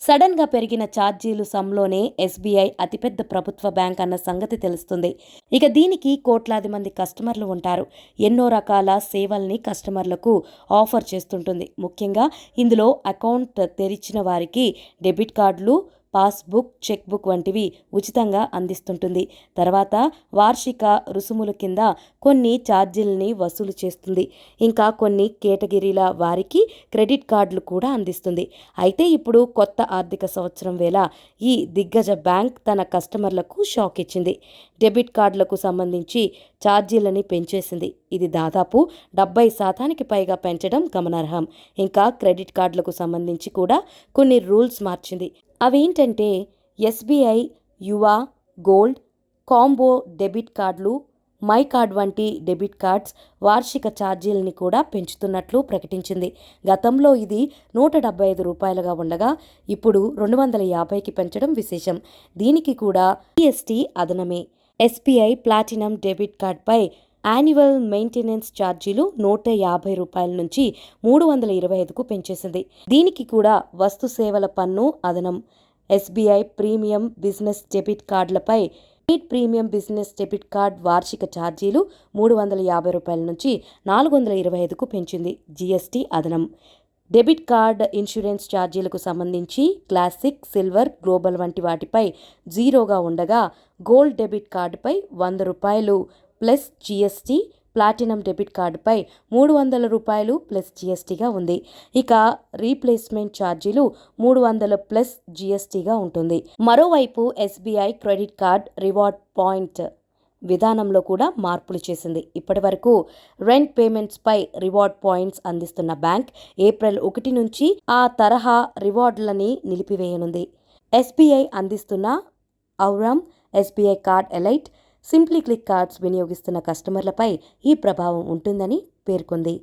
సడన్గా పెరిగిన ఛార్జీలు సమ్లోనే ఎస్బీఐ అతిపెద్ద ప్రభుత్వ బ్యాంక్ అన్న సంగతి తెలుస్తుంది. ఇక దీనికి కోట్లాది మంది కస్టమర్లు ఉంటారు. ఎన్నో రకాల సేవల్ని కస్టమర్లకు ఆఫర్ చేస్తుంటుంది. ముఖ్యంగా ఇందులో అకౌంట్ తెరిచిన వారికి డెబిట్ కార్డులు, పాస్బుక్, చెక్ బుక్ వంటివి ఉచితంగా అందిస్తుంటుంది. తర్వాత వార్షిక రుసుముల కింద కొన్ని ఛార్జీలని వసూలు చేస్తుంది. ఇంకా కొన్ని కేటగిరీల వారికి క్రెడిట్ కార్డులు కూడా అందిస్తుంది. అయితే ఇప్పుడు కొత్త ఆర్థిక సంవత్సరం వేళ ఈ దిగ్గజ బ్యాంక్ తన కస్టమర్లకు షాక్ ఇచ్చింది. డెబిట్ కార్డులకు సంబంధించి ఛార్జీలని పెంచేసింది. ఇది దాదాపు 70% పైగా పెంచడం గమనార్హం. ఇంకా క్రెడిట్ కార్డులకు సంబంధించి కూడా కొన్ని రూల్స్ మార్చింది. అవేంటంటే ఎస్బీఐ యువ గోల్డ్ కాంబో డెబిట్ కార్డులు, మై కార్డ్ వంటి డెబిట్ కార్డ్స్ వార్షిక ఛార్జీలని కూడా పెంచుతున్నట్లు ప్రకటించింది. గతంలో ఇది రూ. 175గా ఉండగా ఇప్పుడు 250కి పెంచడం విశేషం. దీనికి కూడా జీఎస్టీ అదనమే. ఎస్బీఐ ప్లాటినం డెబిట్ కార్డ్పై యాన్యువల్ మెయింటెనెన్స్ ఛార్జీలు రూ. 150 నుంచి 325కు పెంచేసింది. దీనికి కూడా వస్తు సేవల పన్ను అదనం. ఎస్బీఐ ప్రీమియం బిజినెస్ డెబిట్ కార్డులపై ప్రీమియం బిజినెస్ డెబిట్ కార్డ్ వార్షిక ఛార్జీలు రూ. 350 నుంచి 425కు పెంచింది. జీఎస్టీ అదనం. డెబిట్ కార్డ్ ఇన్సూరెన్స్ ఛార్జీలకు సంబంధించి క్లాసిక్, సిల్వర్, గ్లోబల్ వంటి వాటిపై జీరోగా ఉండగా గోల్డ్ డెబిట్ కార్డుపై రూ. 100 ప్లస్ జీఎస్టీ, ప్లాటినం డెబిట్ కార్డుపై రూ. 300 ప్లస్ జీఎస్టీగా ఉంది. ఇక రీప్లేస్మెంట్ ఛార్జీలు 300 ప్లస్ జీఎస్టీగా ఉంటుంది. మరోవైపు SBI credit card reward point విధానంలో కూడా మార్పులు చేసింది. ఇప్పటి వరకు రెంట్ పేమెంట్స్పై రివార్డ్ పాయింట్స్ అందిస్తున్న బ్యాంక్ ఏప్రిల్ 1 నుంచి ఆ తరహా రివార్డులని నిలిపివేయనుంది. ఎస్బీఐ అందిస్తున్న Aurum, SBI card elite, simply click cards వినియోగిస్తున్న కస్టమర్లపై ఈ ప్రభావం ఉంటుందని పేర్కొంది.